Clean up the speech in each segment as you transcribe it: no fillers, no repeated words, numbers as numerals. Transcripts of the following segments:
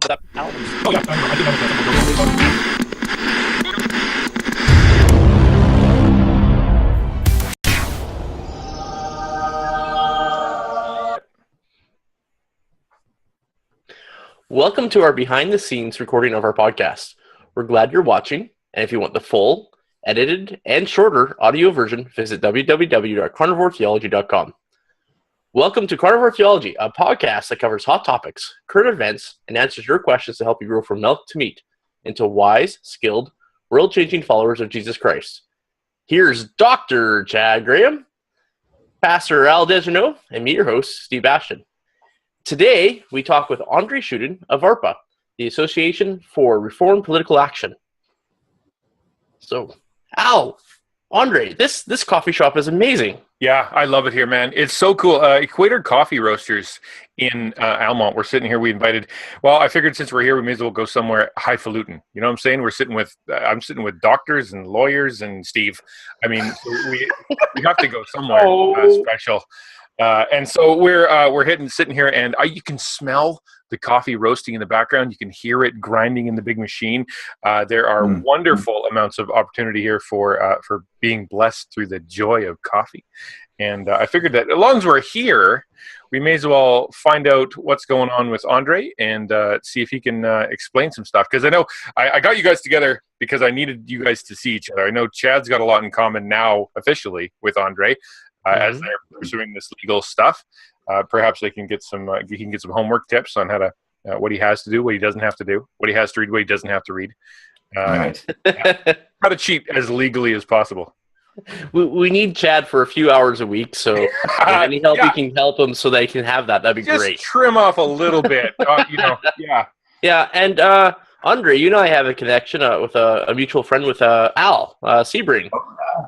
that Al? Oh yeah, I Welcome to our behind-the-scenes recording of our podcast. We're glad you're watching, and if you want the full, edited, and shorter audio version, visit www.carnivoretheology.com. Welcome to Carnivore Theology, a podcast that covers hot topics, current events, and answers your questions to help you grow from milk to meat into wise, skilled, world-changing followers of Jesus Christ. Here's Dr. Chad Graham, Pastor Al Desjardins, and me, your host, Steve Ashton. Today, we talk with Andre Schutten of ARPA, the Association for Reformed Political Action. So, Al, Andre, this coffee shop is amazing. Yeah, I love it here, man. It's so cool. Equator Coffee Roasters in Almont. We're sitting here. We invited. Well, I figured since we're here, we may as well go somewhere highfalutin. You know what I'm saying? I'm sitting with doctors and lawyers and Steve. I mean, we have to go somewhere special. And so we're sitting here, and you can smell the coffee roasting in the background. You can hear it grinding in the big machine. There are wonderful amounts of opportunity here for being blessed through the joy of coffee. And I figured that as long as we're here, we may as well find out what's going on with Andre and see if he can explain some stuff. Because I know I got you guys together because I needed you guys to see each other. I know Chad's got a lot in common now officially with Andre. As they're pursuing this legal stuff, perhaps they can get some. He can get some homework tips on how to, what he has to do, what he doesn't have to do, what he has to read, what he doesn't have to read. Right. How to cheat as legally as possible. We need Chad for a few hours a week, so if any help you can help him so that he can have that, that'd be great. Just trim off a little bit, Yeah, and Andre, you know I have a connection with a mutual friend with Al Sebring.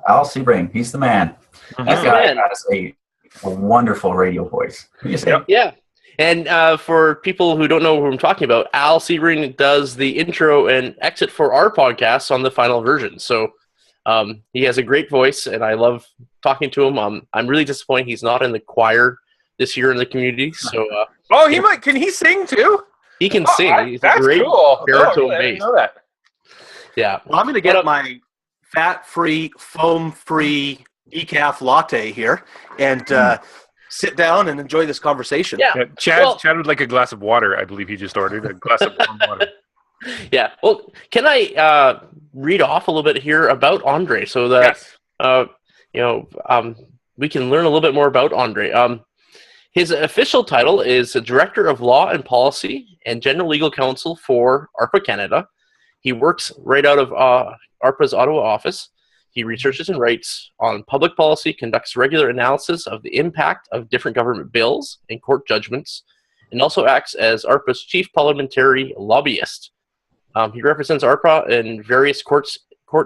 Al Sebring, he's the man. That guy has a wonderful radio voice. Yeah. And for people who don't know who I'm talking about, Al Sebring does the intro and exit for our podcast on the final version. So he has a great voice, and I love talking to him. I'm really disappointed he's not in the choir this year in the community. So he might. Can he sing too? He can sing. He's that's a great cool. baritone bass. I didn't know that. Yeah. Well, I'm going to get my fat-free, foam-free decaf latte here and sit down and enjoy this conversation. Yeah. Chad would like a glass of water. I believe he just ordered a glass of warm water. Yeah. Well, can I read off a little bit here about Andre so that we can learn a little bit more about Andre. His official title is Director of Law and Policy and General Legal Counsel for ARPA Canada. He works right out of ARPA's Ottawa office. He researches and writes on public policy, conducts regular analysis of the impact of different government bills and court judgments, and also acts as ARPA's chief parliamentary lobbyist. He represents ARPA in various court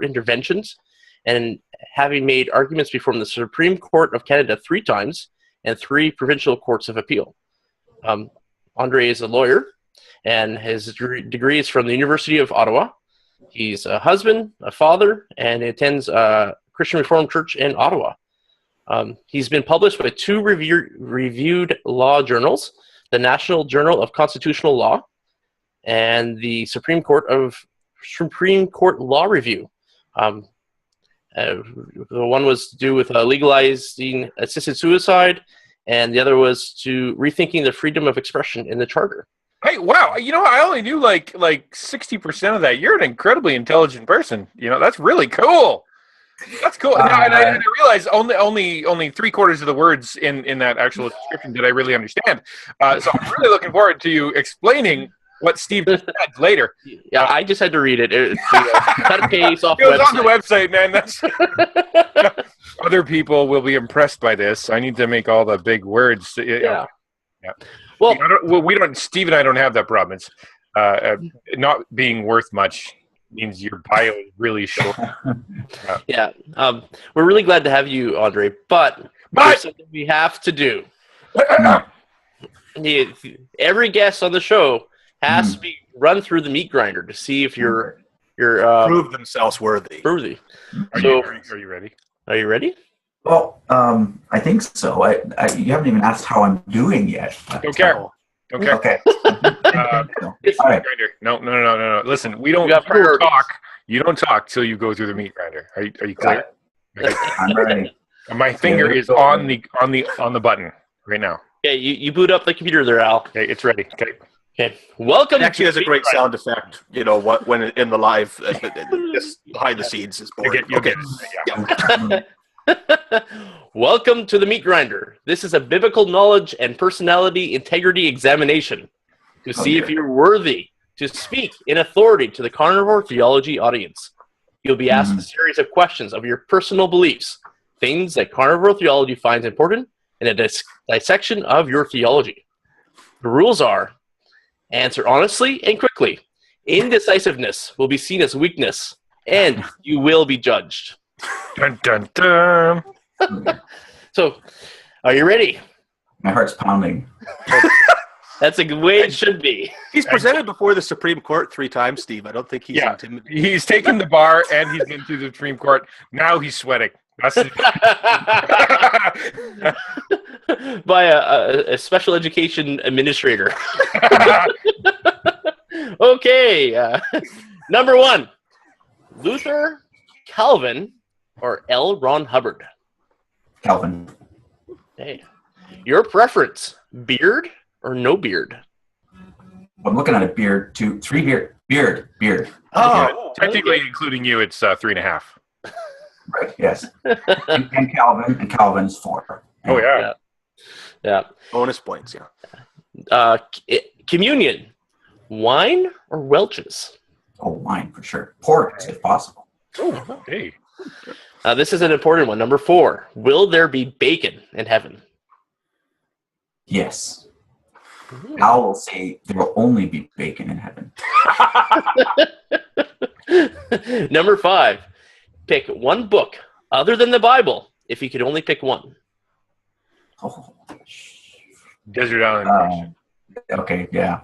interventions, and having made arguments before the Supreme Court of Canada 3 times and 3 provincial courts of appeal. Andre is a lawyer, and his degree is from the University of Ottawa. He's a husband, a father, and he attends Christian Reformed Church in Ottawa. He's been published by 2 reviewed law journals, the National Journal of Constitutional Law and the Supreme Court Law Review. The one was to do with legalizing assisted suicide, and the other was to rethinking the freedom of expression in the Charter. Hey, wow! You know, I only knew like 60% of that. You're an incredibly intelligent person. You know, that's really cool. That's cool. And I realized only 3/4 of the words in that actual description did I really understand. So I'm really looking forward to you explaining what Steve said later. Yeah, I just had to read it. Cut a case off the website. It was on the website, man. That's other people will be impressed by this. I need to make all the big words. Yeah. Well, we don't. Steve and I don't have that problem. It's not being worth much means your bio is really short. Yeah, we're really glad to have you, Andre. But there's something we have to do. Every guest on the show has to be run through the meat grinder to see if you're prove themselves worthy. Are you ready? Are you ready? Well, I think so. You haven't even asked how I'm doing yet. Don't care. Okay. It's All right. Grinder. No. Listen, we don't You got priorities. talk. You don't talk till you go through the meat grinder. Are you clear? I'm ready. My finger is on the button right now. Okay, you boot up the computer there, Al. Okay, it's ready. Okay. Welcome. It actually has a great sound effect. You know what? When in the live, just behind the scenes is boring. You'll Okay. get it. Welcome to the Meat Grinder. This is a biblical knowledge and personality integrity examination to see if you're worthy to speak in authority to the Carnivore Theology audience. You'll be asked a series of questions of your personal beliefs, things that Carnivore Theology finds important, and a dissection of your theology. The rules are: answer honestly and quickly. Indecisiveness will be seen as weakness, and you will be judged. Dun, dun, dun. So, are you ready? My heart's pounding. That's the way it should be. He's presented before the Supreme Court 3 times, Steve. I don't think he's intimidated. He's taken the bar and he's been to the Supreme Court. Now he's sweating. That's By a special education administrator. Okay. Number 1. Luther, Calvin, or L. Ron Hubbard? Calvin. Hey. Your preference, beard or no beard? I'm looking at a beard. 3 beard. Oh, technically, including you, it's 3.5. Right. Yes. and Calvin's 4. Oh Yeah. bonus points. Yeah. Communion, wine or Welch's? Oh, wine for sure. Port, if possible. Oh, hey. This is an important one. Number 4. Will there be bacon in heaven? Yes. Al will say there will only be bacon in heaven. Number 5. Pick one book other than the Bible if you could only pick one. Oh. Desert Island. Okay, yeah.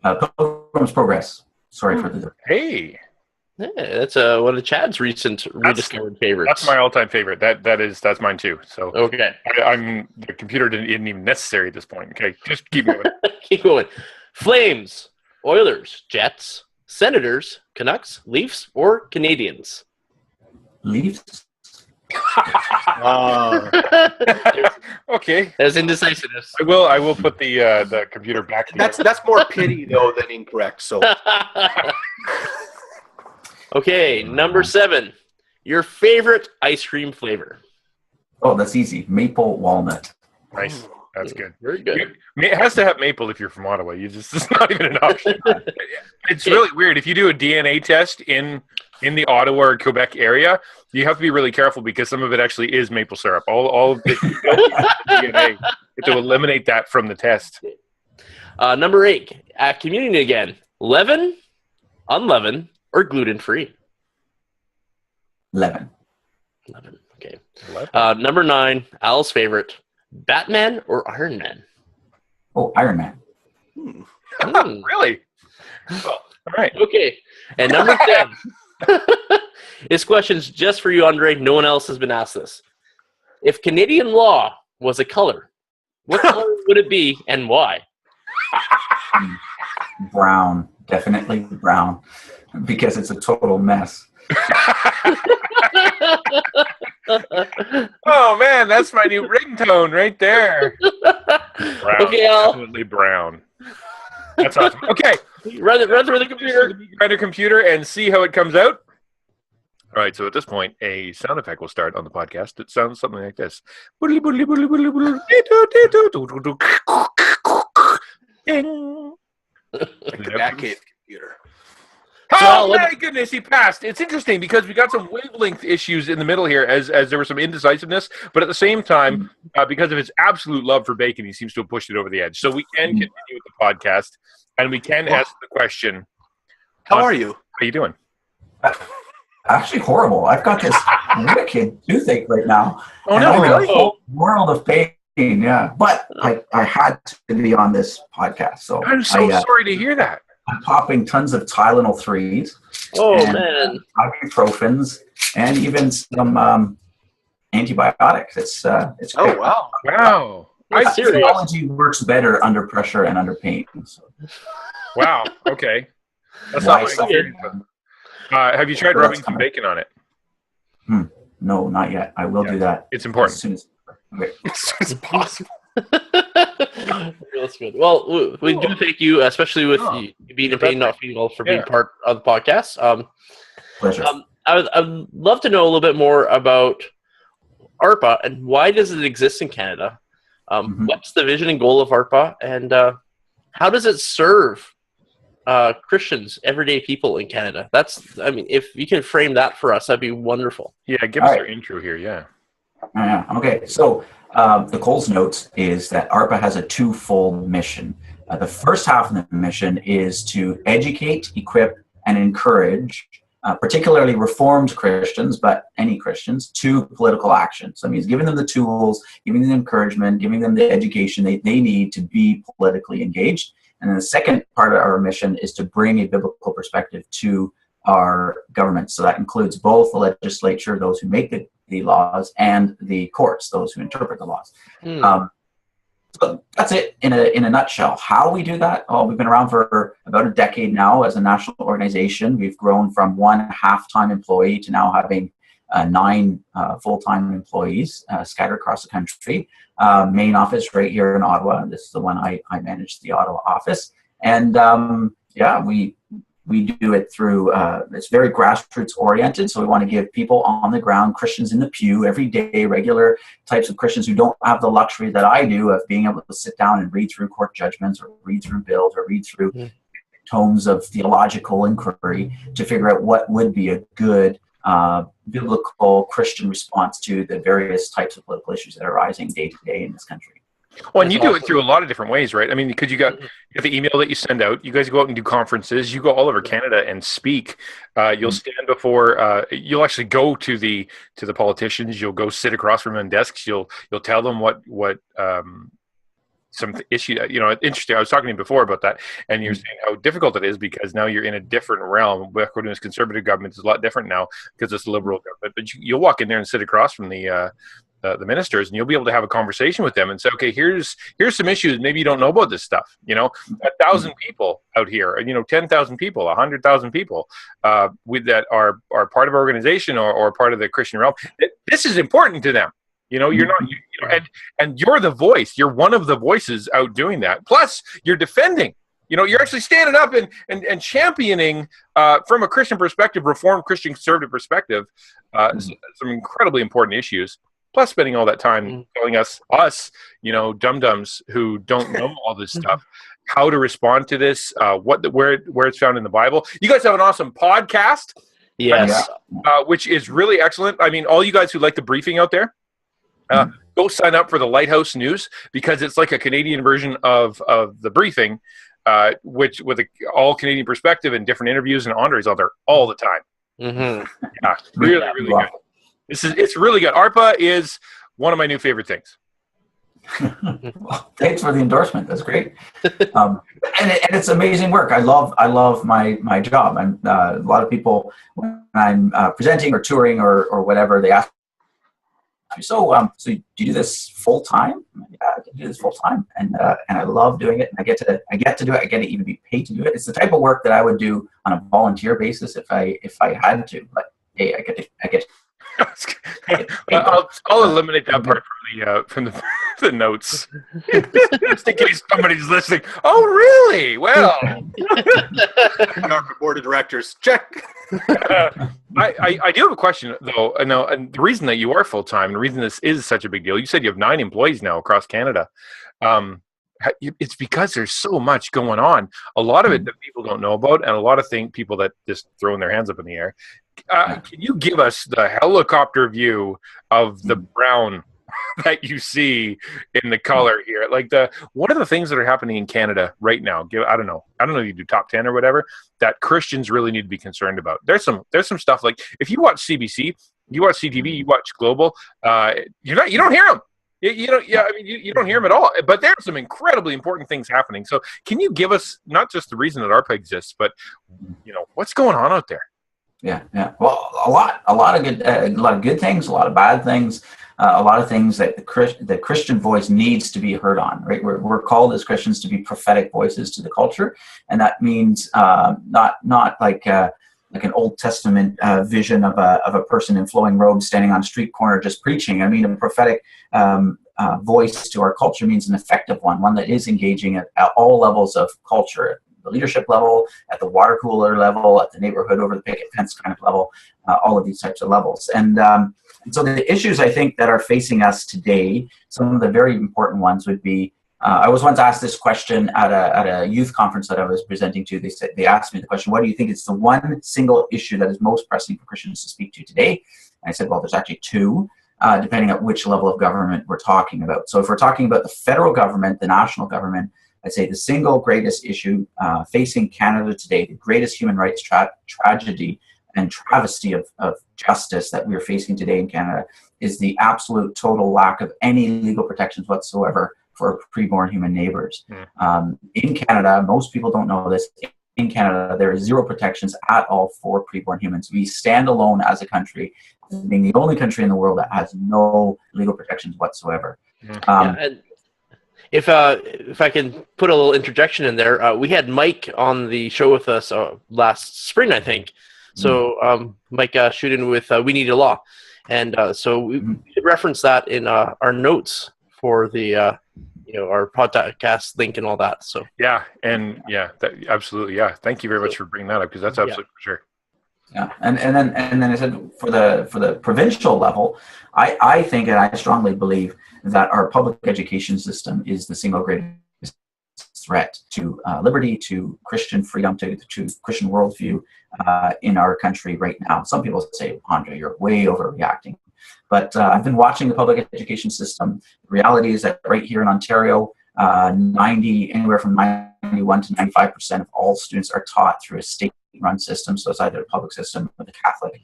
Pilgrim's Progress. Sorry for the... Hey. Yeah, that's one of Chad's recent rediscovered favorites. That's my all-time favorite. That's mine too. So okay. I'm the computer isn't even necessary at this point. Okay, just keep going. Keep going. Flames, Oilers, Jets, Senators, Canucks, Leafs, or Canadians? Leafs? Okay. There's indecisiveness. I will put the computer back. That's more pity though than incorrect. So okay, number 7. Your favorite ice cream flavor? Oh, that's easy. Maple walnut. Nice. That's good. Very good. It has to have maple if you're from Ottawa. It's not even an option. It's really weird. If you do a DNA test in the Ottawa or Quebec area, you have to be really careful because some of it actually is maple syrup. All of the DNA. You have to eliminate that from the test. Number 8. At communion again. Leaven, unleavened, or gluten-free? Leaven. Okay. Number 9. Al's favorite. Batman or Iron Man? Oh, Iron Man. Really? Well, all right. Okay. And number 10. This question's just for you, Andre. No one else has been asked this. If Canadian law was a color, what color would it be and why? Brown. Definitely brown. Because it's a total mess. Oh man, that's my new ringtone right there. Brown, okay, Al. definitely brown. That's awesome. Okay, Run through the computer. Run your computer and see how it comes out. All right, so at this point, a sound effect will start on the podcast. It sounds something like this. Ding. like the Batcave computer. Oh my goodness, he passed. It's interesting because we got some wavelength issues in the middle here as there was some indecisiveness, but at the same time, because of his absolute love for bacon, he seems to have pushed it over the edge. So we can continue with the podcast, and we can ask the question. How are you? How are you doing? Actually horrible. I've got this wicked toothache right now. Oh, no, really? A whole world of pain, yeah. But I had to be on this podcast. So I'm so sorry to hear that. I'm popping tons of Tylenol 3s. Oh, man. Ibuprofens, and even some antibiotics. It's Oh, great. wow. Wow. That's serious. Theology works better under pressure and under pain. So. Wow. Okay. That's Why not my suffer? experience. Have you tried So rubbing that's some kinda- bacon on it? No, not yet. I will do that. It's As important. soon as. Okay. As soon as possible. That's good. Well, we do thank you, especially with you being in pain, not feeling well, for being part of the podcast. Pleasure. I'd love to know a little bit more about ARPA and why does it exist in Canada? What's the vision and goal of ARPA, and how does it serve Christians, everyday people in Canada? If you can frame that for us, that'd be wonderful. Yeah, give us your intro here. Yeah. Okay, so the Coles notes is that ARPA has a twofold mission. The first half of the mission is to educate, equip, and encourage particularly Reformed Christians, but any Christians, to political action. So it means giving them the tools, giving them the encouragement, giving them the education they need to be politically engaged. And then the second part of our mission is to bring a biblical perspective to our government. So that includes both the legislature, those who make the laws, and the courts, those who interpret the laws. So that's it in a nutshell. How we do that? Oh, we've been around for about a decade now as a national organization. We've grown from 1 half-time employee to now having 9 full-time employees scattered across the country. Main office right here in Ottawa. This is the one I manage, the Ottawa office. And we do it through, it's very grassroots oriented. So we want to give people on the ground, Christians in the pew, everyday, regular types of Christians who don't have the luxury that I do of being able to sit down and read through court judgments or read through bills or read through tomes of theological inquiry to figure out what would be a good biblical Christian response to the various types of political issues that are rising day to day in this country. Well, and you do it through a lot of different ways, right? I mean, because you got the email that you send out. You guys go out and do conferences. You go all over Canada and speak. You'll stand before. You'll actually go to the politicians. You'll go sit across from them desks. You'll tell them what some issue. Interesting. I was talking to you before about that, and you're saying how difficult it is because now you're in a different realm. According to this conservative government, is a lot different now because it's a liberal government. But you'll walk in there and sit across from the ministers, and you'll be able to have a conversation with them and say, okay, here's some issues. Maybe you don't know about this stuff. 1,000 people out here, 10,000 people, 100,000 people that are part of our organization or part of the Christian realm. This is important to them. You're not, and you're the voice. You're one of the voices out doing that. Plus, you're defending. You're actually standing up and championing from a Christian perspective, Reformed Christian conservative perspective, some incredibly important issues. Plus, spending all that time telling us, dum-dums who don't know all this stuff, how to respond to this, where it's found in the Bible. You guys have an awesome podcast, yes, which is really excellent. I mean, all you guys who like the briefing out there, go sign up for the Lighthouse News because it's like a Canadian version of the briefing, which with all Canadian perspective and different interviews, and Andre's out there all the time. Yeah, really good. It's really good. ARPA is one of my new favorite things. Well, thanks for the endorsement. That's great. And it's amazing work. I love my job. I'm a lot of people when I'm presenting or touring or whatever, they ask me, so do you do this full time? Yeah, I can do this full time, and I love doing it. And I get to do it. I get to even be paid to do it. It's the type of work that I would do on a volunteer basis if I had to. But hey, I get to. I'll eliminate that part from the notes, just in case somebody's listening. Oh, really? Well, board of directors check. I do have a question though. And the reason that you are full time, the reason this is such a big deal, you said you have 9 employees now across Canada. It's because there's so much going on. A lot of it that people don't know about, and a lot of people that just throwing their hands up in the air. Can you give us the helicopter view of the brown that you see in the color here? Like what are the things that are happening in Canada right now? I don't know if you do top 10 or whatever that Christians really need to be concerned about. There's some stuff like if you watch CBC, you watch CTV, you watch Global, you don't hear them. You don't hear them at all. But there's some incredibly important things happening. So can you give us not just the reason that ARPA exists, but what's going on out there? Yeah, yeah. Well, a lot of good, a lot of good things, a lot of bad things, a lot of things that the Christian voice needs to be heard on. Right, we're called as Christians to be prophetic voices to the culture, and that means not like an Old Testament vision of a person in flowing robes standing on a street corner just preaching. I mean, a prophetic voice to our culture means an effective one that is engaging at all levels of culture. The leadership level, at the water cooler level, at the neighborhood over the picket fence kind of level, all of these types of levels. And so the issues I think that are facing us today, some of the very important ones would be, I was once asked this question at a youth conference that I was presenting to. They asked me the question, what do you think is the one single issue that is most pressing for Christians to speak to today? And I said, well, there's actually two, depending on which level of government we're talking about. So if we're talking about the federal government, the national government, I'd say the single greatest issue facing Canada today, the greatest human rights tragedy and travesty of justice that we're facing today in Canada, is the absolute total lack of any legal protections whatsoever for preborn human neighbors. In Canada, most people don't know this, in Canada, there is zero protections at all for preborn humans. We stand alone as a country, being the only country in the world that has no legal protections whatsoever. And if I can put a little interjection in there, we had Mike on the show with us last spring, I think. So Mike Schutten with We Need a Law. And so we reference that in our notes for the our podcast link and all that. So absolutely, thank you very much for bringing that up, because that's absolutely for sure. Yeah, and then I said for the provincial level, I think, and I strongly believe, that our public education system is the single greatest threat to liberty, to Christian freedom, to Christian worldview in our country right now. Some people say, Andre, you're way overreacting. But I've been watching the public education system. The reality is that right here in Ontario, anywhere from 91 to 95% of all students are taught through a state-run system. So it's either a public system or the Catholic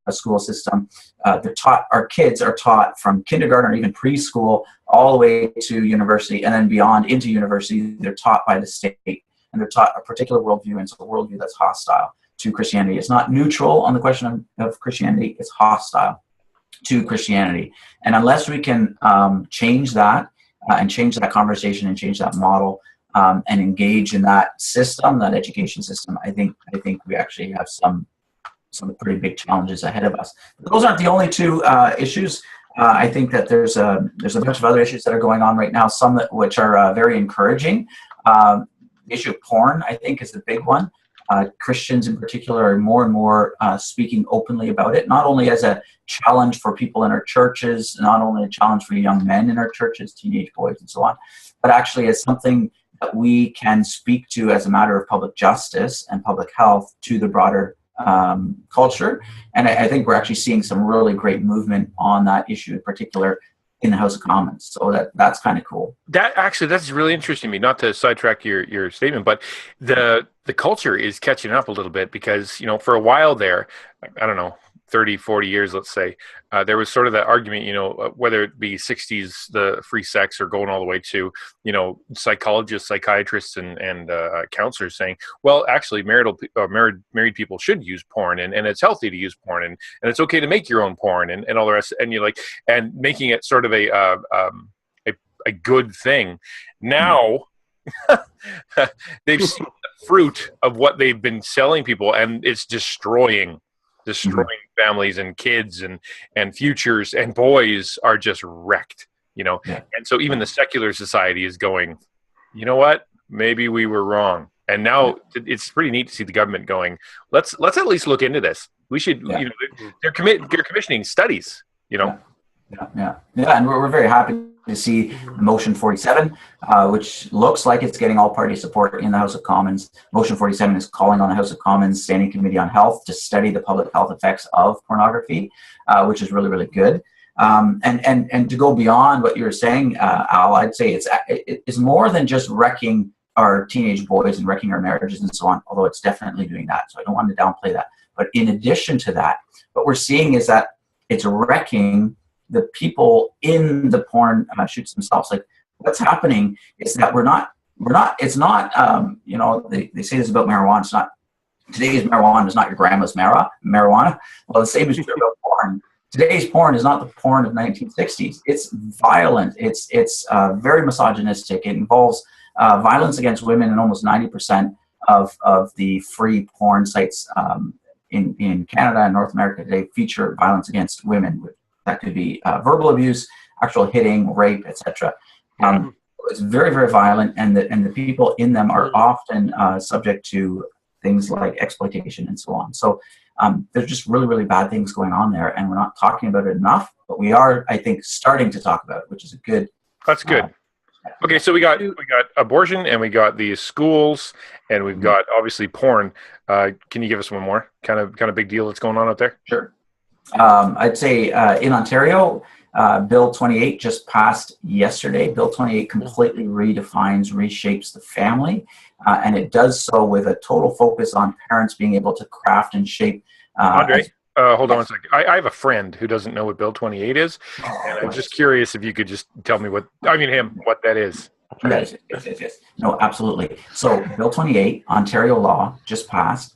school system. Our kids are taught from kindergarten or even preschool all the way to university, and then beyond into university. They're taught by the state, and they're taught a particular worldview, and so a worldview that's hostile to Christianity. It's not neutral on the question of Christianity, it's hostile to Christianity. And unless we can change that and change that conversation and change that model and engage in that system, that education system, I think we actually have some pretty big challenges ahead of us. But those aren't the only two issues. I think that there's a bunch of other issues that are going on right now, some which are very encouraging. The issue of porn, I think, is the big one. Christians in particular are more and more speaking openly about it, not only as a challenge for people in our churches, not only a challenge for young men in our churches, teenage boys and so on, but actually as something that we can speak to as a matter of public justice and public health to the broader culture. And I think we're actually seeing some really great movement on that issue in particular in the House of Commons. So that's kind of cool. That's really interesting to me, not to sidetrack your statement, but the culture is catching up a little bit, because, for a while there, I don't know, 30, 40 years, let's say, there was sort of that argument, whether it be 60s, the free sex, or going all the way to, psychologists, psychiatrists, and counselors saying, well, actually, married people should use porn, and it's healthy to use porn, and it's okay to make your own porn, and all the rest, and making it sort of a good thing. Now, they've seen the fruit of what they've been selling people, and it's destroying families and kids and futures, and boys are just wrecked, And so even the secular society is going, you know what, maybe we were wrong. And now it's pretty neat to see the government going, let's at least look into this. We should, they're commissioning studies, Yeah, and we're very happy to see Motion 47, which looks like it's getting all party support in the House of Commons. Motion 47 is calling on the House of Commons Standing Committee on Health to study the public health effects of pornography, which is really, really good. And to go beyond what you were saying, Al, I'd say it's more than just wrecking our teenage boys and wrecking our marriages and so on, although it's definitely doing that. So I don't want to downplay that. But in addition to that, what we're seeing is that it's wrecking the people in the porn shoots themselves. Like, what's happening is that it's not, they say this about marijuana, it's not Today's marijuana is not your grandma's marijuana. Well, the same is true about porn. Today's porn is not the porn of 1960s. It's violent. It's very misogynistic. It involves violence against women, and almost 90% of the free porn sites in Canada and North America today feature violence against women. That could be verbal abuse, actual hitting, rape, etc. It's very, very violent, and the people in them are often subject to things like exploitation and so on. So there's just really, really bad things going on there, and we're not talking about it enough, but we are, I think, starting to talk about it, which is a good. That's good. Okay, so we got abortion, and we got the schools, and we've got obviously porn. Can you give us one more kind of big deal that's going on out there? Sure. I'd say in Ontario, Bill 28 just passed yesterday. Bill 28 completely redefines, reshapes the family, and it does so with a total focus on parents being able to craft and shape. Andre, hold on one second. I have a friend who doesn't know what Bill 28 is, and I'm just curious if you could just tell me what that is. Yes. No, absolutely. So Bill 28, Ontario law, just passed.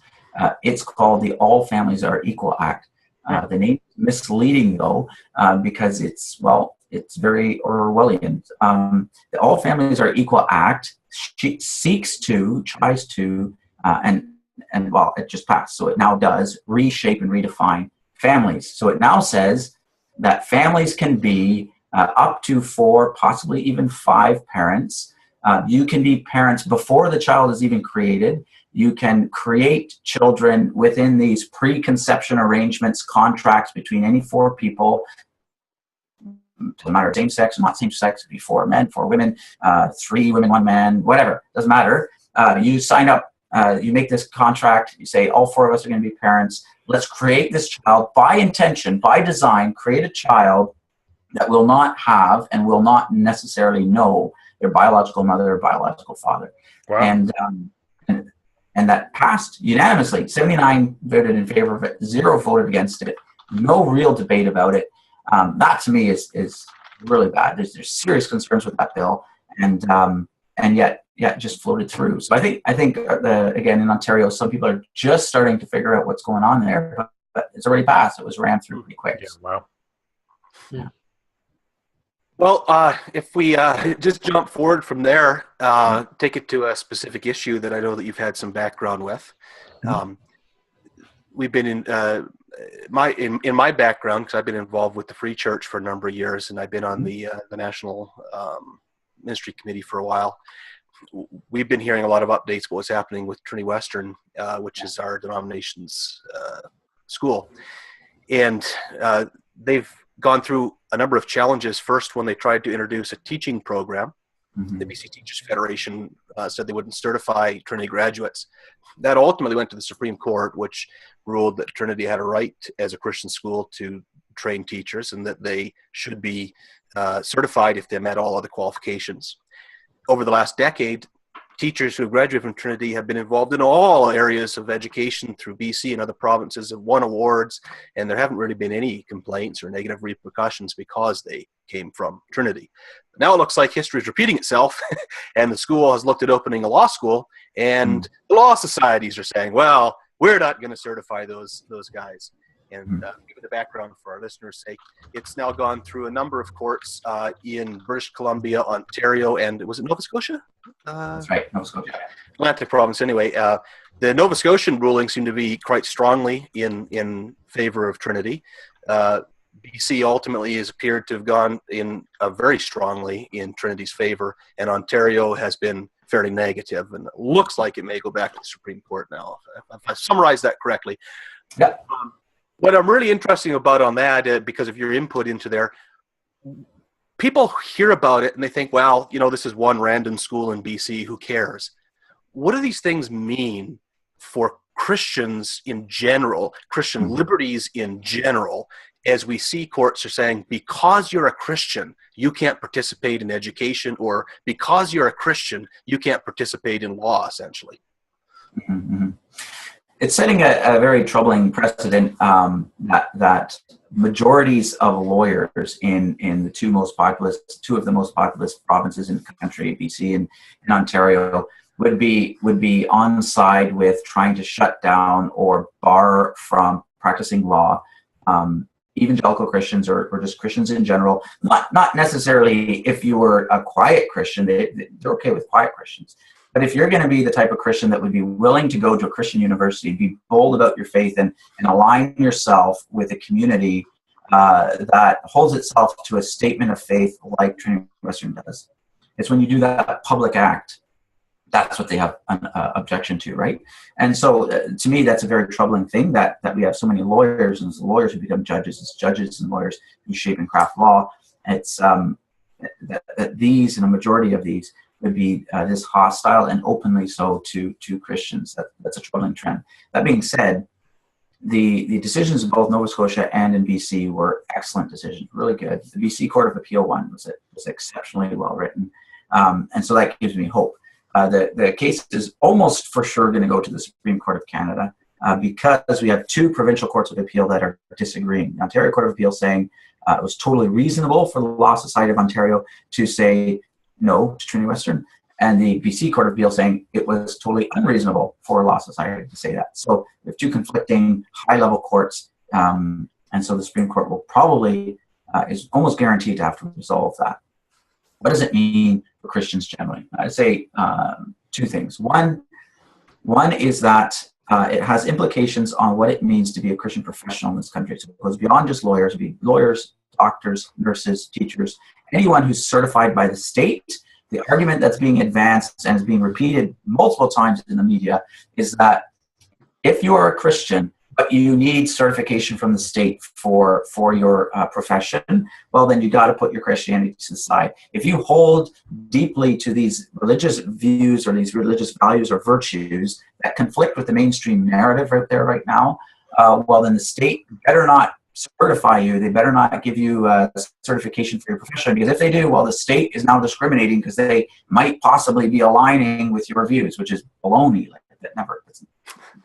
It's called the All Families Are Equal Act. The name is misleading, though, because it's very Orwellian. The All Families Are Equal Act tries to, and it just passed, so it now does reshape and redefine families. So it now says that families can be up to 4, possibly even 5 parents. You can be parents before the child is even created. You can create children within these preconception arrangements, contracts between any 4 people. Doesn't matter, same sex, not same sex, be 4 men, 4 women, 3 women, 1 man, whatever, doesn't matter. You sign up, you make this contract, you say all 4 of us are going to be parents. Let's create this child by intention, by design, create a child that will not have and will not necessarily know their biological mother or biological father. Wow. And that passed unanimously. 79 voted in favor of it, 0 voted against it. No real debate about it. That to me is really bad. There's serious concerns with that bill, and yet just floated through. So I think again in Ontario, some people are just starting to figure out what's going on there, but it's already passed. It was ran through pretty quick. Yeah, wow. Yeah. Well, if we just jump forward from there, take it to a specific issue that I know that you've had some background with. We've been in my background, because I've been involved with the Free Church for a number of years, and I've been on the National Ministry Committee for a while. We've been hearing a lot of updates about what's happening with Trinity Western, which is our denomination's school, and they've gone through a number of challenges. First, when they tried to introduce a teaching program, the BC Teachers Federation said they wouldn't certify Trinity graduates. That ultimately went to the Supreme Court, which ruled that Trinity had a right as a Christian school to train teachers, and that they should be certified if they met all other qualifications. Over the last decade, teachers who have graduated from Trinity have been involved in all areas of education through BC and other provinces, have won awards, and there haven't really been any complaints or negative repercussions because they came from Trinity. Now it looks like history is repeating itself, and the school has looked at opening a law school, and the law societies are saying, well, we're not going to certify those guys. And give the background for our listeners' sake, it's now gone through a number of courts in British Columbia, Ontario, and was it Nova Scotia? That's right, Nova Scotia. Atlantic province, anyway. The Nova Scotian ruling seemed to be quite strongly in favor of Trinity. BC ultimately has appeared to have gone in very strongly in Trinity's favor, and Ontario has been fairly negative, and it looks like it may go back to the Supreme Court now, if I summarized that correctly. Yeah. What I'm really interested about on that, because of your input into there, people hear about it and they think, well, this is one random school in BC, who cares? What do these things mean for Christians in general, Christian liberties in general, as we see courts are saying, because you're a Christian, you can't participate in education, or because you're a Christian, you can't participate in law, essentially? It's setting a very troubling precedent that majorities of lawyers in the two of the most populous provinces in the country, BC and Ontario, would be on side with trying to shut down or bar from practicing law evangelical Christians or just Christians in general. Not necessarily if you were a quiet Christian, they're okay with quiet Christians. But if you're going to be the type of Christian that would be willing to go to a Christian university, be bold about your faith, and align yourself with a community that holds itself to a statement of faith like Trinity Western does, it's when you do that public act, that's what they have an objection to, right? And so to me, that's a very troubling thing that we have so many lawyers, and as lawyers who become judges, as judges and lawyers who shape and craft law. It's that these, and a majority of these, would be this hostile and openly so to Christians. That's a troubling trend. That being said, the decisions in both Nova Scotia and in BC were excellent decisions, really good. The BC Court of Appeal one was exceptionally well written, and so that gives me hope. The case is almost for sure going to go to the Supreme Court of Canada because we have two provincial courts of appeal that are disagreeing. The Ontario Court of Appeal saying it was totally reasonable for the Law Society of Ontario to say no to Trinity Western, and the BC Court of Appeal saying it was totally unreasonable for Law Society to say that. So we have two conflicting high-level courts, and so the Supreme Court will probably, is almost guaranteed to have to resolve that. What does it mean for Christians generally? I'd say two things. One is that it has implications on what it means to be a Christian professional in this country. So it goes beyond just lawyers. It'd be lawyers, doctors, nurses, teachers, anyone who's certified by the state. The argument that's being advanced and is being repeated multiple times in the media is that if you are a Christian, but you need certification from the state for your profession, well, then you got to put your Christianity to the side. If you hold deeply to these religious views or these religious values or virtues that conflict with the mainstream narrative right there right now, well, then the state better not certify you. They better not give you certification for your profession, because if they do, well, the state is now discriminating because they might possibly be aligning with your views, which is baloney. Like that never.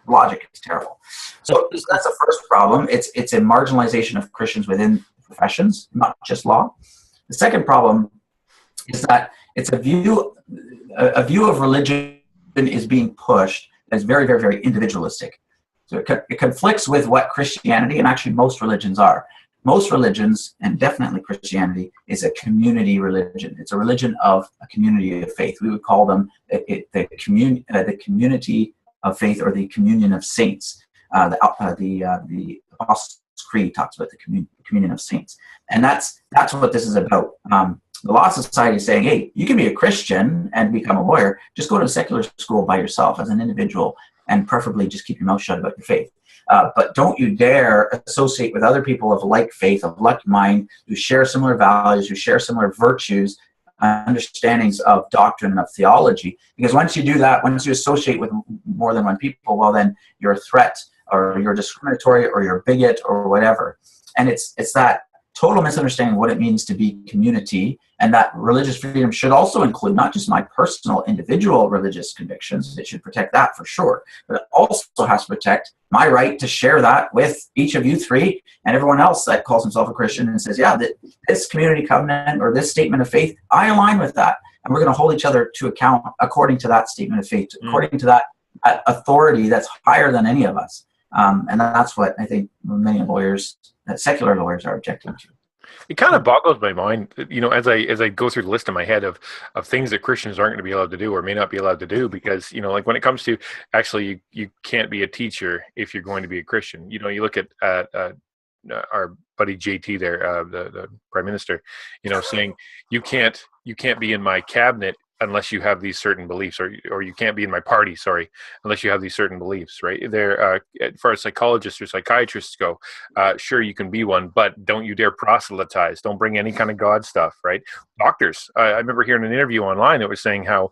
Logic is terrible. So that's the first problem. It's a marginalization of Christians within professions, not just law. The second problem is that it's a view of religion is being pushed as very, very, very individualistic. So it conflicts with what Christianity, and actually most religions are. Most religions, and definitely Christianity, is a community religion. It's a religion of a community of faith. We would call them the community of faith, or the communion of saints. The Apostles' Creed talks about the communion of saints, and that's what this is about. The Law Society is saying, hey, you can be a Christian and become a lawyer. Just go to a secular school by yourself as an individual, and preferably just keep your mouth shut about your faith. But don't you dare associate with other people of like faith, of like mind, who share similar values, who share similar virtues, understandings of doctrine and of theology. Because once you do that, once you associate with more than one people, well, then you're a threat, or you're discriminatory, or you're a bigot, or whatever. And it's that total misunderstanding of what it means to be community, and that religious freedom should also include not just my personal individual religious convictions. It should protect that for sure, but it also has to protect my right to share that with each of you three and everyone else that calls himself a Christian and says, yeah, this community covenant or this statement of faith, I align with that. And we're going to hold each other to account according to that statement of faith, according to that authority that's higher than any of us. And that's what I think many lawyers, secular lawyers, are objecting to. It kind of boggles my mind, as I go through the list in my head of things that Christians aren't going to be allowed to do or may not be allowed to do, because, like when it comes to actually, you can't be a teacher if you're going to be a Christian. You look at our buddy JT there, the Prime Minister, saying you can't be in my cabinet unless you have these certain beliefs, or you can't be in my party, unless you have these certain beliefs, right? There, as far as psychologists or psychiatrists go, sure, you can be one, but don't you dare proselytize. Don't bring any kind of God stuff, right? Doctors, I remember hearing an interview online that was saying how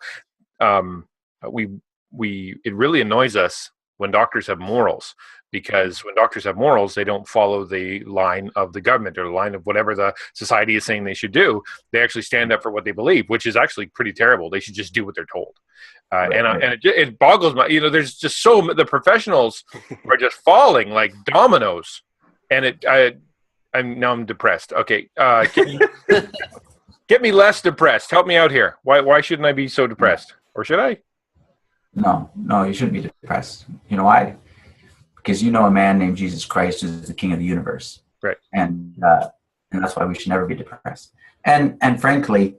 it really annoys us when doctors have morals, because when doctors have morals, they don't follow the line of the government or the line of whatever the society is saying they should do. They actually stand up for what they believe, which is actually pretty terrible. They should just do what they're told. And it boggles my, there's just the professionals are just falling like dominoes, and I'm depressed. Okay. Can you get me less depressed? Help me out here. Why shouldn't I be so depressed? Or should I? No, you shouldn't be depressed. You know why? Because you know a man named Jesus Christ who's the King of the universe. Right. And that's why we should never be depressed. And frankly,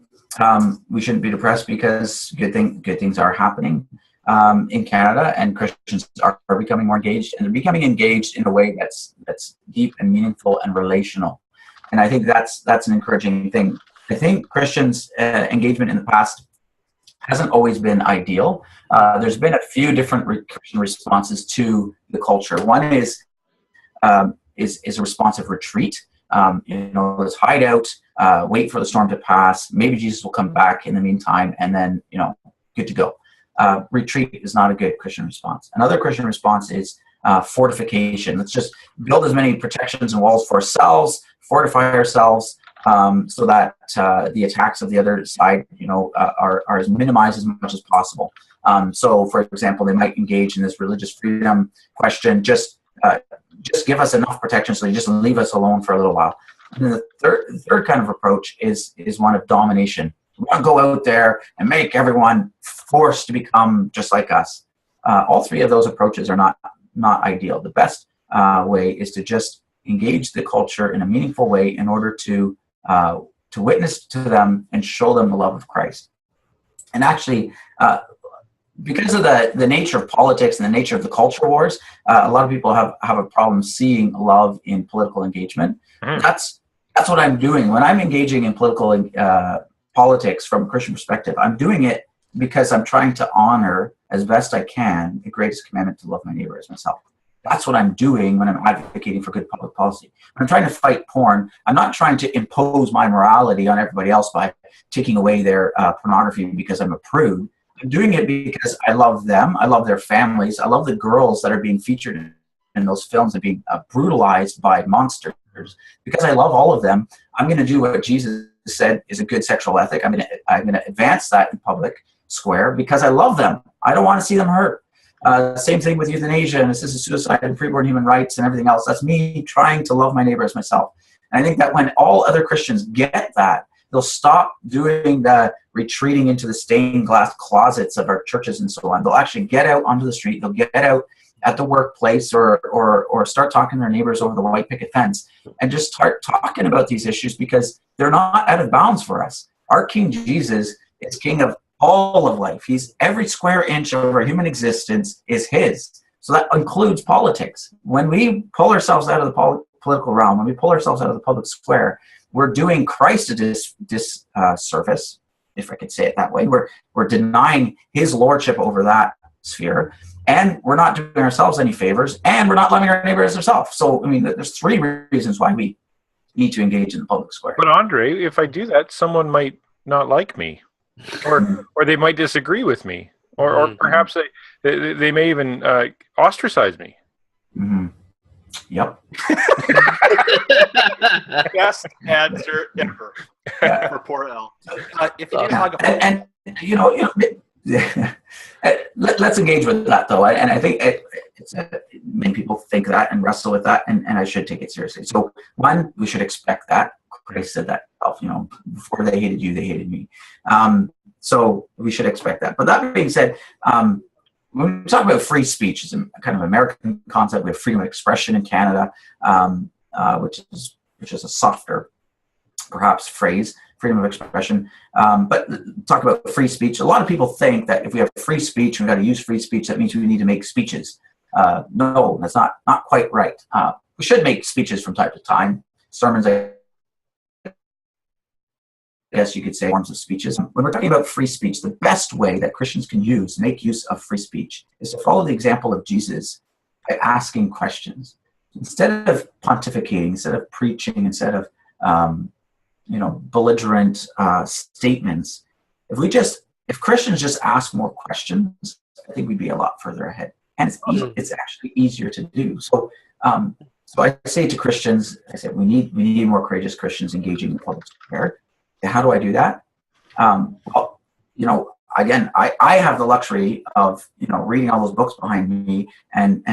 we shouldn't be depressed because good things are happening in Canada, and Christians are becoming more engaged, and they're becoming engaged in a way that's deep and meaningful and relational. And I think that's an encouraging thing. I think Christians' engagement in the past hasn't always been ideal. There's been a few different Christian responses to the culture. One is a responsive retreat. Let's hide out, wait for the storm to pass. Maybe Jesus will come back in the meantime, and then, good to go. Retreat is not a good Christian response. Another Christian response is fortification. Let's just build as many protections and walls for ourselves, fortify ourselves, so that the attacks of the other side, are minimized as much as possible. So, for example, they might engage in this religious freedom question. Just give us enough protection so you just leave us alone for a little while. And then the third kind of approach is one of domination. We want to go out there and make everyone forced to become just like us. All three of those approaches are not ideal. The best way is to just engage the culture in a meaningful way in order to witness to them and show them the love of Christ. And actually, because of the nature of politics and the nature of the culture wars, a lot of people have a problem seeing love in political engagement. Mm. That's what I'm doing. When I'm engaging in political politics from a Christian perspective, I'm doing it because I'm trying to honor as best I can the greatest commandment to love my neighbor as myself. That's what I'm doing when I'm advocating for good public policy. When I'm trying to fight porn, I'm not trying to impose my morality on everybody else by taking away their pornography because I'm a prude. I'm doing it because I love them. I love their families. I love the girls that are being featured in those films and being brutalized by monsters. Because I love all of them, I'm going to do what Jesus said is a good sexual ethic. I'm going to advance that in public square because I love them. I don't want to see them hurt. Same thing with euthanasia and assisted suicide and preborn human rights and everything else. That's me trying to love my neighbor as myself. And I think that when all other Christians get that, they'll stop doing the retreating into the stained glass closets of our churches and so on. They'll actually get out onto the street. They'll get out at the workplace or start talking to their neighbors over the white picket fence and just start talking about these issues because they're not out of bounds for us. Our King Jesus is King of all of life. He's every square inch of our human existence is his. So that includes politics. When we pull ourselves out of the political realm, when we pull ourselves out of the public square, we're doing Christ a disservice, if I could say it that way. We're denying his lordship over that sphere, and we're not doing ourselves any favors, and we're not loving our neighbor as ourselves. So, I mean, there's three reasons why we need to engage in the public square. But Andre, if I do that, someone might not like me, or they might disagree with me, or perhaps they may even ostracize me. Mm-hmm. Yep. Best answer ever for poor Al. If you let's engage with that though, and I think many people think that and wrestle with that, and I should take it seriously. So one, we should expect that. Christ said that, before they hated you, they hated me. So we should expect that. But that being said, when we talk about free speech, it's a kind of American concept. We have freedom of expression in Canada, which is a softer, perhaps, phrase, freedom of expression. But talk about free speech. A lot of people think that if we have free speech, we've got to use free speech. That means we need to make speeches. No, that's not quite right. We should make speeches from time to time. Sermons, I guess you could say, forms of speeches. When we're talking about free speech, the best way that Christians can make use of free speech is to follow the example of Jesus by asking questions. Instead of pontificating, instead of preaching, instead of belligerent statements, if Christians just ask more questions, I think we'd be a lot further ahead. And it's actually easier to do. So I say to Christians, we need more courageous Christians engaging in the public square. How do I do that? Again, I have the luxury of, reading all those books behind me and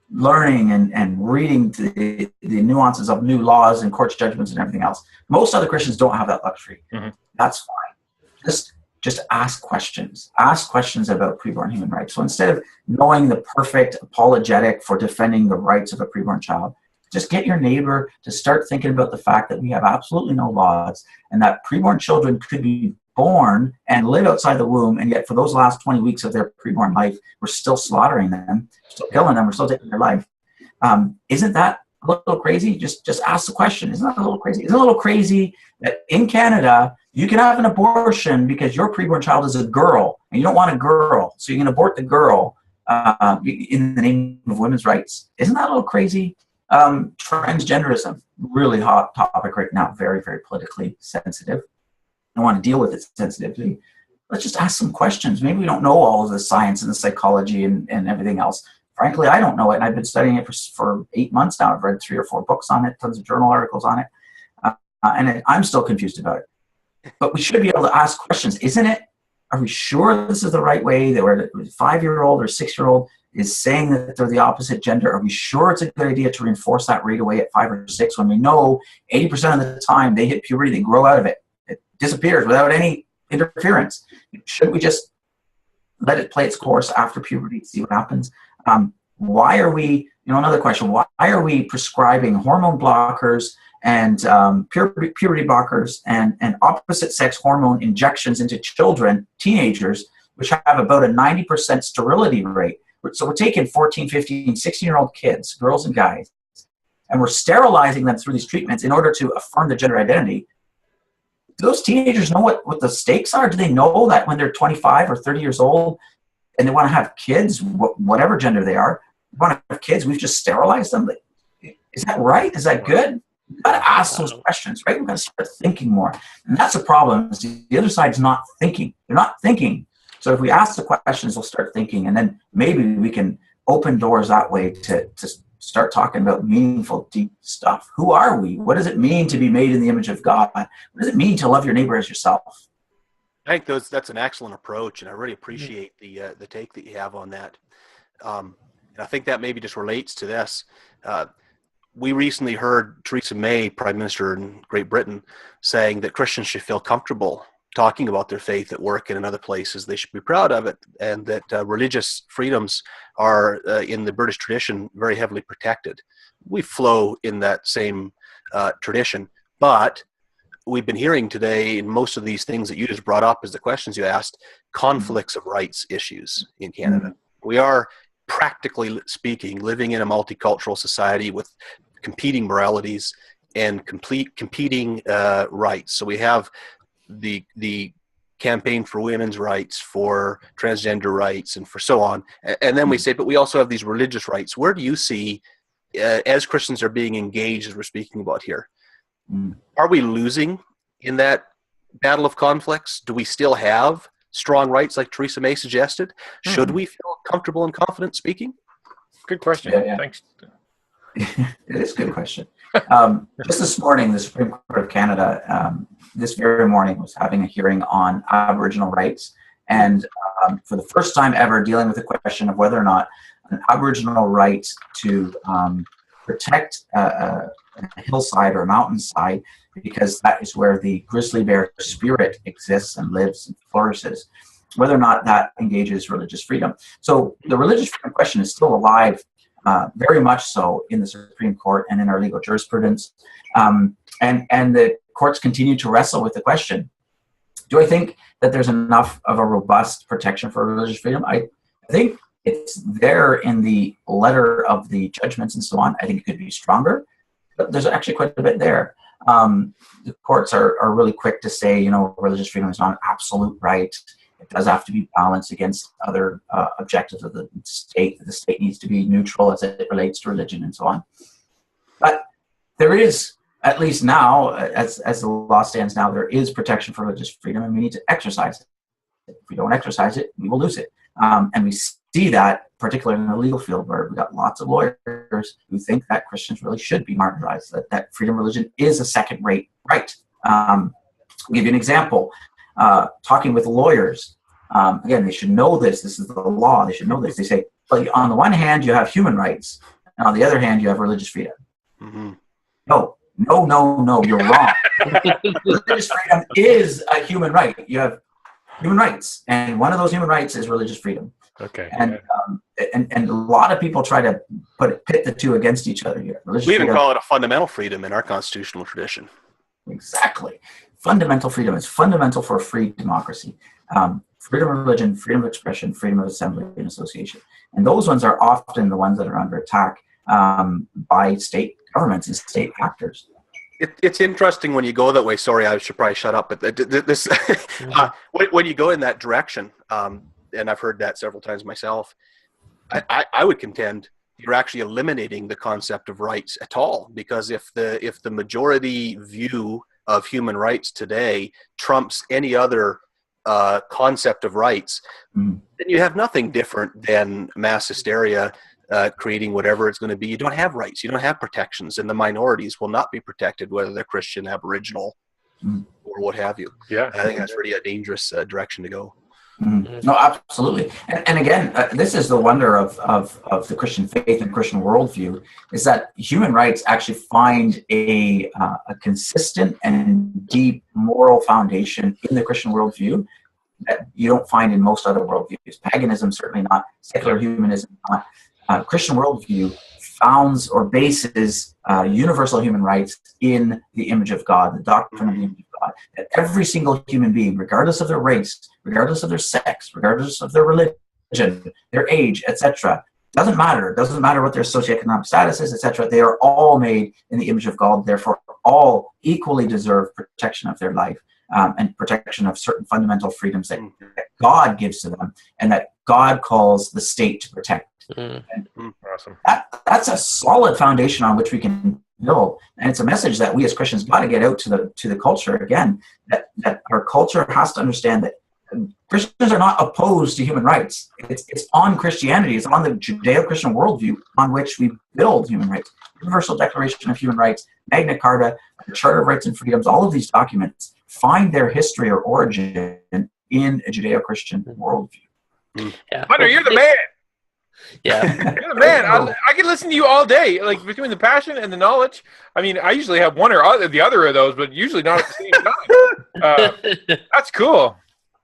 learning and reading the nuances of new laws and court's judgments and everything else. Most other Christians don't have that luxury. Mm-hmm. That's fine. Just just ask questions. Ask questions about preborn human rights. So instead of knowing the perfect apologetic for defending the rights of a preborn child, just get your neighbor to start thinking about the fact that we have absolutely no laws and that preborn children could be born and live outside the womb, and yet for those last 20 weeks of their preborn life, we're still slaughtering them, still killing them, we're still taking their life. Isn't that a little crazy? Just ask the question. Isn't that a little crazy? Isn't it a little crazy that in Canada, you can have an abortion because your preborn child is a girl and you don't want a girl, so you can abort the girl in the name of women's rights? Isn't that a little crazy? Transgenderism, really hot topic right now, very, very politically sensitive. I want to deal with its sensitivity. Let's just ask some questions. Maybe we don't know all of the science and the psychology and everything else. Frankly, I don't know it, and I've been studying it for 8 months now. I've read 3 or 4 books on it, tons of journal articles on it, and I'm still confused about it. But we should be able to ask questions, isn't it? Are we sure this is the right way? That where a 5-year-old or 6-year-old is saying that they're the opposite gender? Are we sure it's a good idea to reinforce that right away at 5 or 6 when we know 80% of the time they hit puberty, they grow out of it? It disappears without any interference. Shouldn't we just let it play its course after puberty, see what happens? Why are we, another question, why are we prescribing hormone blockers and puberty blockers and opposite sex hormone injections into children, teenagers, which have about a 90% sterility rate? So we're taking 14, 15, 16-year-old kids, girls and guys, and we're sterilizing them through these treatments in order to affirm their gender identity. Do those teenagers know what the stakes are? Do they know that when they're 25 or 30 years old and they want to have kids, whatever gender they are, want to have kids, we've just sterilized them? Is that right? Is that good? We've got to ask those questions, right? We've got to start thinking more. And that's the problem. The other side's not thinking. They're not thinking. So if we ask the questions, they'll start thinking, and then maybe we can open doors that way to start talking about meaningful, deep stuff. Who are we? What does it mean to be made in the image of God? What does it mean to love your neighbor as yourself? I think that's an excellent approach, and I really appreciate the take that you have on that. And I think that maybe just relates to this. We recently heard Theresa May, Prime Minister in Great Britain, saying that Christians should feel comfortable talking about their faith at work and in other places. They should be proud of it, and that religious freedoms are, in the British tradition, very heavily protected. We flow in that same tradition, but we've been hearing today in most of these things that you just brought up as the questions you asked, conflicts of rights issues in Canada. We are, practically speaking, living in a multicultural society with competing moralities and competing rights. So we have the campaign for women's rights, for transgender rights, and for so on. And then we say, but we also have these religious rights. Where do you see, as Christians are being engaged, as we're speaking about here, are we losing in that battle of conflicts? Do we still have strong rights like Theresa May suggested? Should we feel comfortable and confident speaking? Good question. Yeah. Thanks. It is a good question. Just this morning, the Supreme Court of Canada, this very morning, was having a hearing on Aboriginal rights, and for the first time ever, dealing with the question of whether or not an Aboriginal right to protect a hillside or a mountainside, because that is where the grizzly bear spirit exists and lives and flourishes, whether or not that engages religious freedom. So the religious freedom question is still alive, very much so, in the Supreme Court and in our legal jurisprudence. And the courts continue to wrestle with the question. Do I think that there's enough of a robust protection for religious freedom? I think it's there in the letter of the judgments and so on. I think it could be stronger, but there's actually quite a bit there. The courts are really quick to say, religious freedom is not an absolute right. It does have to be balanced against other objectives of the state. The state needs to be neutral as it relates to religion and so on. But there is, at least now, as the law stands now, there is protection for religious freedom, and we need to exercise it. If we don't exercise it, we will lose it. And we see that, particularly in the legal field, where we've got lots of lawyers who think that Christians really should be martyrized, that freedom of religion is a second-rate right. I'll give you an example. Talking with lawyers, again, they should know this. This is the law. They should know this. They say, well, on the one hand, you have human rights, and on the other hand, you have religious freedom. Mm-hmm. No, you're wrong. Religious freedom is a human right. You have human rights, and one of those human rights is religious freedom. Okay. And and a lot of people try to pit the two against each other here. We even call it a fundamental freedom in our constitutional tradition. Exactly. Fundamental freedom is fundamental for a free democracy. Freedom of religion, freedom of expression, freedom of assembly and association. And those ones are often the ones that are under attack by state governments and state actors. It's interesting when you go that way. Sorry, I should probably shut up. But this, when you go in that direction, and I've heard that several times myself, I would contend you're actually eliminating the concept of rights at all, because if the majority view of human rights today trumps any other concept of rights, then you have nothing different than mass hysteria creating whatever it's going to be. You don't have rights, you don't have protections, and the minorities will not be protected, whether they're Christian, Aboriginal, or what have you. Yeah, I think that's really a dangerous direction to go. No, absolutely. And again, this is the wonder of the Christian faith and Christian worldview, is that human rights actually find a consistent and deep moral foundation in the Christian worldview that you don't find in most other worldviews. Paganism, certainly not. Secular humanism, not. Christian worldview founds or bases universal human rights in the image of God, the doctrine of the image of God, that every single human being, regardless of their race, regardless of their sex, regardless of their religion, their age, etc., doesn't matter. It doesn't matter what their socioeconomic status is, etc. They are all made in the image of God, therefore all equally deserve protection of their life and protection of certain fundamental freedoms that God gives to them and that God calls the state to protect. Awesome. That's a solid foundation on which we can build, and it's a message that we as Christians got to get out to the culture again. That our culture has to understand that Christians are not opposed to human rights. It's on Christianity. It's on the Judeo-Christian worldview on which we build human rights. Universal Declaration of Human Rights, Magna Carta, the Charter of Rights and Freedoms. All of these documents find their history or origin in a Judeo-Christian worldview. Yeah. Hunter, you're the man. Yeah. You're the man. I can listen to you all day, like between the passion and the knowledge. I mean, I usually have one or the other of those, but usually not at the same time. That's cool.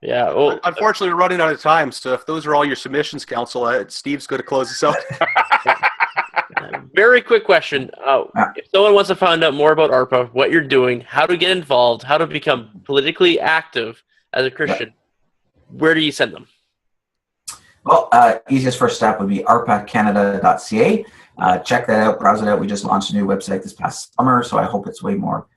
Yeah. Well, unfortunately, we're running out of time. So if those are all your submissions, Council, Steve's going to close us out. Very quick question. If someone wants to find out more about ARPA, what you're doing, how to get involved, how to become politically active as a Christian, where do you send them? Well, easiest first step would be arpacanada.ca. Check that out, browse it out. We just launched a new website this past summer, so I hope it's way more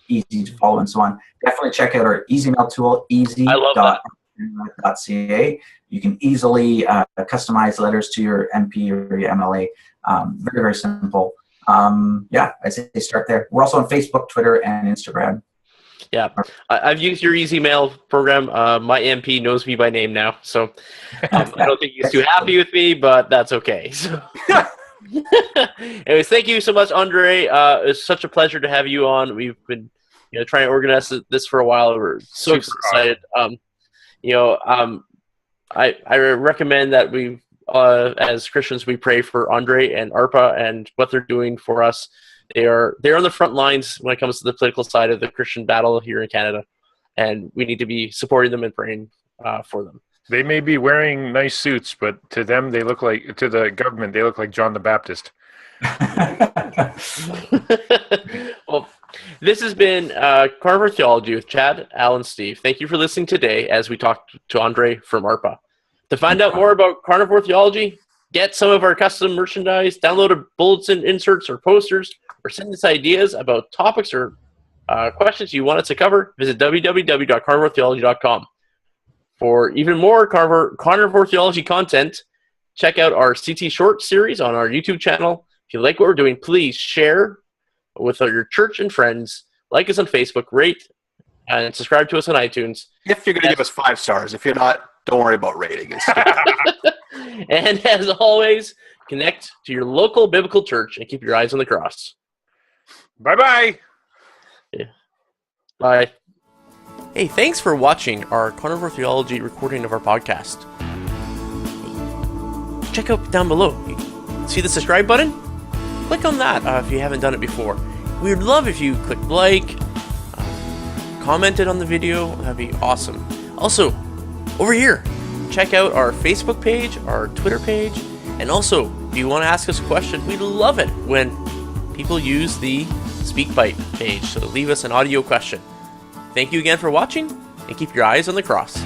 easy to follow and so on. Definitely check out our easy mail tool, easy.arpacanada.ca. You can easily customize letters to your MP or your MLA. Very, very simple. I'd say start there. We're also on Facebook, Twitter, and Instagram. Yeah, I've used your easy mail program. My MP knows me by name now, so I don't think he's too happy with me, but that's okay. So. Anyways, thank you so much, Andre. It's such a pleasure to have you on. We've been trying to organize this for a while. We're so excited. I recommend that we, as Christians, we pray for Andre and ARPA and what they're doing for us. They're on the front lines when it comes to the political side of the Christian battle here in Canada, and we need to be supporting them and praying for them. They may be wearing nice suits, but to them, to the government, they look like John the Baptist. Well, this has been Carnivore Theology with Chad, Al, and Steve. Thank you for listening today as we talked to Andre from ARPA. To find out more about Carnivore Theology, get some of our custom merchandise, download a bulletin inserts or posters, or send us ideas about topics or questions you want us to cover, visit www.carnivoretheology.com. For even more Carnivore Theology content, check out our CT Short series on our YouTube channel. If you like what we're doing, please share with your church and friends. Like us on Facebook, rate, and subscribe to us on iTunes. If you're going to give us 5 stars. If you're not, don't worry about rating. And as always, connect to your local biblical church and keep your eyes on the cross. Bye-bye. Yeah. Bye. Hey, thanks for watching our Carnivore Theology recording of our podcast. Check out down below. See the subscribe button? Click on that if you haven't done it before. We would love if you clicked like, commented on the video. That'd be awesome. Also, over here, check out our Facebook page, our Twitter page, and also, if you want to ask us a question, we love it when people use the SpeakPipe page, so leave us an audio question. Thank you again for watching, and keep your eyes on the cross.